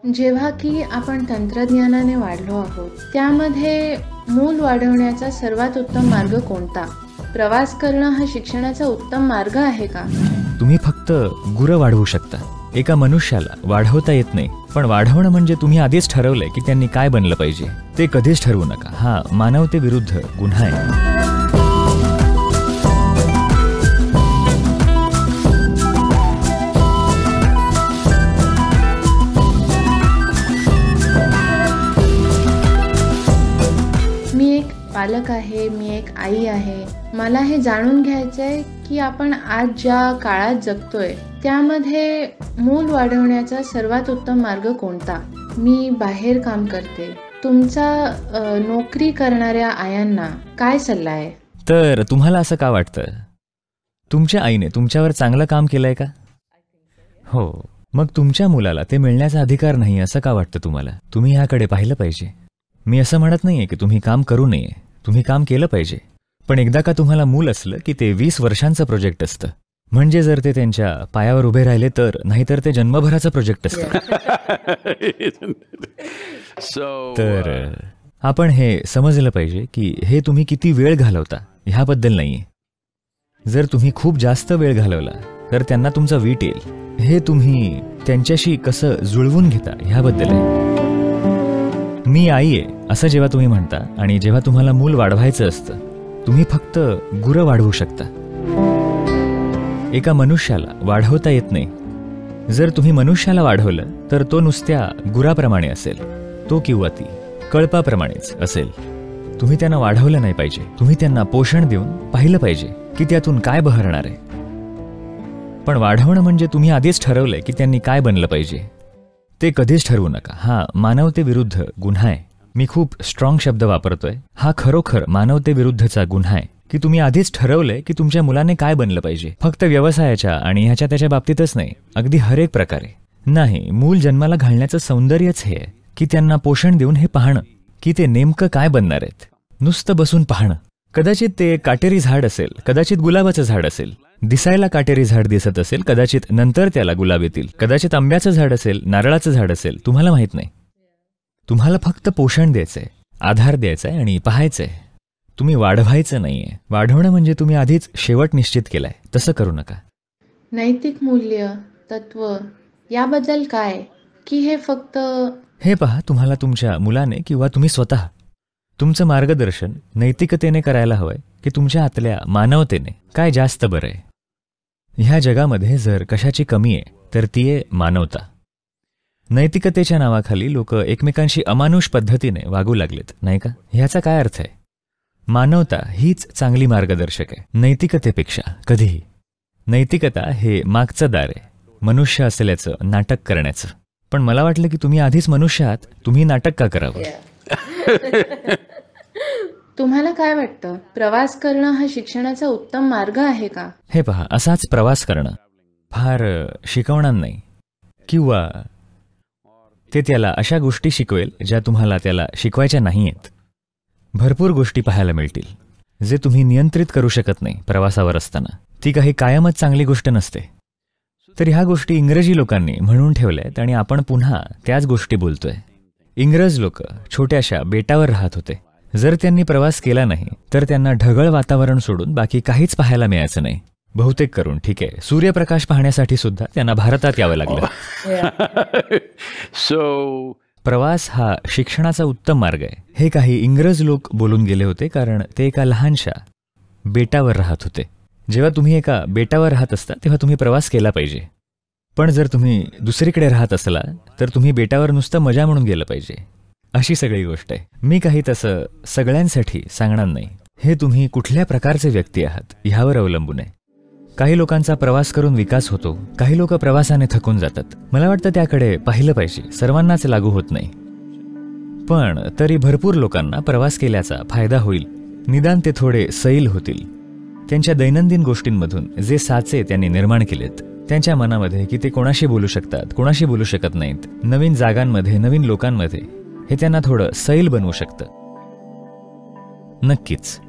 जेव्हा की आपण तंत्रज्ञानाने वाढलो आहोत, त्यामध्ये मूल वाढवण्याचा सर्वात उत्तम मार्ग कोणता? प्रवास करणं हा शिक्षणाचा उत्तम मार्ग आहे का? तुम्ही फक्त गुरं वाढवू शकता. एका मनुष्याला वाढवता येत नाही, पण वाढवणं म्हणजे तुम्ही आधीच ठरवलंय की त्यांनी काय बनलं पाहिजे. ते कधीच ठरवू नका. हा मानवतेविरुद्ध गुन्हा आहे. मी एक पालक आहे, मी एक आई आहे. मला हे जाणून घ्यायचं आहे की आपण आज ज्या काळात जगतोय त्यामध्ये मूल वाढवण्याचा सर्वात उत्तम मार्ग कोणता? मी बाहेर काम करते. तुमचा नोकरी करणाऱ्या आयांना काय सल्ला आहे? तर तुम्हाला असं का वाटतं? तुमच्या आईने तुमच्यावर चांगलं काम केलंय का? हो. मग तुमच्या मुलाला ते मिळण्याचा अधिकार नाही असं का वाटतं तुम्हाला? तुम्ही याकडे पाहिलं पाहिजे. मी असं म्हणत नाहीये की तुम्ही काम करू नये. तुम्ही काम केलं पाहिजे. पण एकदा का तुम्हाला मूल असलं की ते 20 वर्षांचं प्रोजेक्ट असतं. म्हणजे जर ते त्यांच्या पायावर उभे राहिले तर, नाहीतर ते जन्मभराचं प्रोजेक्ट असतं. तर आपण हे समजलं पाहिजे की हे तुम्ही किती वेळ घालवता ह्याबद्दल नाहीये. जर तुम्ही खूप जास्त वेळ घालवला तर त्यांना तुमचा वीट येईल. हे तुम्ही त्यांच्याशी कसं जुळवून घेता ह्याबद्दल आहे. मी आई आहे असं जेव्हा तुम्ही म्हणता आणि जेव्हा तुम्हाला मूल वाढवायचं असतं, तुम्ही फक्त गुरं वाढवू शकता. एका मनुष्याला वाढवता येत नाही. जर तुम्ही मनुष्याला वाढवलं तर तो नुसत्या गुराप्रमाणे असेल. तो किंवा ती कळपाप्रमाणेच असेल. तुम्ही त्यांना वाढवलं नाही पाहिजे. तुम्ही त्यांना पोषण देऊन पाहिलं पाहिजे की त्यातून काय बहरणार आहे. पण वाढवणं म्हणजे तुम्ही आधीच ठरवलंय की त्यांनी काय बनलं पाहिजे. ते कधीच ठरवू नका. हा मानवतेविरुद्ध गुन्हा आहे. मी खूप स्ट्रॉंग शब्द वापरतोय. हा खरोखर मानवतेविरुद्धचा गुन्हा आहे की तुम्ही आधीच ठरवलंय की तुमच्या मुलाने काय बनलं पाहिजे. फक्त व्यवसायाच्या आणि ह्याच्या त्याच्या बाबतीतच नाही, अगदी हर एक प्रकारे. नाही, मूल जन्माला घालण्याचं सौंदर्यच हे आहे की त्यांना पोषण देऊन हे पाहणं की ते नेमकं काय बनणार आहेत. नुसतं बसून पाहणं. कदाचित ते काटेरी झाड असेल, कदाचित गुलाबाचं झाड असेल. दिसायला काटेरी झाड दिसत असेल, कदाचित नंतर त्याला गुलाब येतील. कदाचित आंब्याचं झाड असेल, नारळाचं झाड असेल, तुम्हाला माहित नाही. तुम्हाला फक्त पोषण द्यायचंय, आधार द्यायचाय आणि पाहायचंय. तुम्ही वाढवायचं नाहीये. वाढवणं म्हणजे तुम्ही आधीच शेवट निश्चित केलाय. तसं करू नका. नैतिक मूल्य, तत्व याबद्दल काय? की हे फक्त हे पहा, तुम्हाला तुमच्या मुलाने किंवा तुम्ही स्वतः तुमचं मार्गदर्शन नैतिकतेने करायला हवंय की तुमच्या आतल्या मानवतेने काय जास्त बरं आहे. ह्या जगामध्ये जर कशाची कमी आहे तर ती आहे मानवता. नैतिकतेच्या नावाखाली लोक एकमेकांशी अमानुष पद्धतीने वागू लागलेत, नाही का? ह्याचा काय अर्थ आहे? मानवता हीच चांगली मार्गदर्शक आहे नैतिकतेपेक्षा कधीही. नैतिकता हे मागचं दार आहे मनुष्य असल्याचं नाटक करण्याचं. पण मला वाटलं की तुम्ही आधीच मनुष्य आहात, तुम्ही नाटक का करावं? तुम्हाला काय वाटतं? प्रवास करणं हा शिक्षणाचा उत्तम मार्ग आहे का? हे पहा, असाच प्रवास करणं फार शिकवणार नाही, किंवा ते त्याला अशा गोष्टी शिकवेल ज्या तुम्हाला त्याला शिकवायच्या नाहीयेत. भरपूर गोष्टी पाहायला मिळतील जे तुम्ही नियंत्रित करू शकत नाही प्रवासावर असताना. ती काही कायमच चांगली गोष्ट नसते. तर ह्या गोष्टी इंग्रजी लोकांनी म्हणून ठेवल्यात आणि आपण पुन्हा त्याच गोष्टी बोलतोय. इंग्रज लोक छोट्याशा बेटावर राहत होते. जर त्यांनी प्रवास केला नाही तर त्यांना ढगळ वातावरण सोडून बाकी काहीच पाहायला मिळायचं नाही. बहुतेक करून ठीक आहे, सूर्यप्रकाश पाहण्यासाठी सुद्धा त्यांना भारतात यावं लागलं. प्रवास हा शिक्षणाचा उत्तम मार्ग आहे हे काही इंग्रज लोक बोलून गेले होते, कारण ते एका लहानशा बेटावर राहत होते. जेव्हा तुम्ही एका बेटावर राहत असता तेव्हा तुम्ही प्रवास केला पाहिजे. पण जर तुम्ही दुसरीकडे राहत असला तर तुम्ही बेटावर नुसतं मजा म्हणून गेलं पाहिजे. अशी सगळी गोष्ट आहे. मी काही तसं सगळ्यांसाठी सांगणार नाही. हे तुम्ही कुठल्या प्रकारचे व्यक्ती आहात ह्यावर अवलंबून आहे. काही लोकांचा प्रवास करून विकास होतो, काही लोक प्रवासाने थकून जातात. मला वाटतं त्याकडे पाहिलं पाहिजे. सर्वांनाच लागू होत नाही, पण तरी भरपूर लोकांना प्रवास केल्याचा फायदा होईल. निदान ते थोडे सैल होतील. त्यांच्या दैनंदिन गोष्टींमधून जे साचे त्यांनी निर्माण केलेत त्यांच्या मनामध्ये की ते कोणाशी बोलू शकतात, कोणाशी बोलू शकत नाहीत, नवीन जागांमध्ये, नवीन लोकांमध्ये, हे त्यांना थोडं सैल बनवू शकतं. नक्कीच.